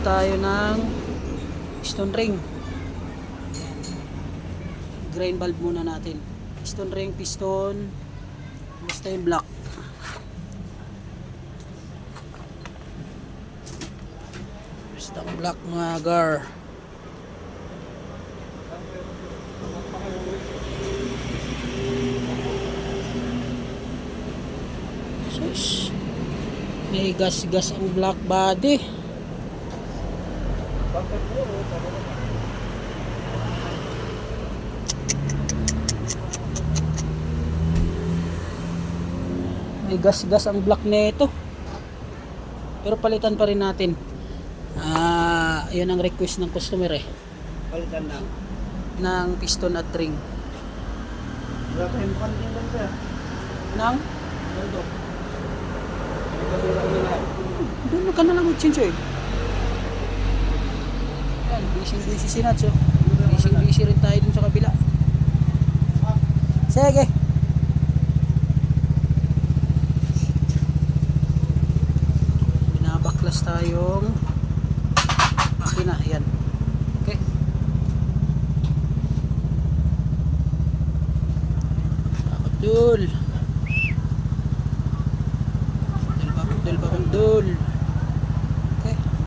tayo ng piston ring. Drain valve muna natin. Piston ring, piston, basta yung block. Basta yung block mga gar. Sus, may gas-gas ang block body. May gas-gas ang block nito. Pero palitan pa rin natin. Yan ang request ng customer eh. Palitan lang. Ng piston at ring. Wala tayong kanting lang siya. Nang? Ito. Kasi lang nila. Doon ka na lang mag-change eh. Yan, busy si Nats oh. Busy rin tayo dun sa kabila. Sige. Binabaklas tayong makina. Yan. Okay. Abdul. Abdul.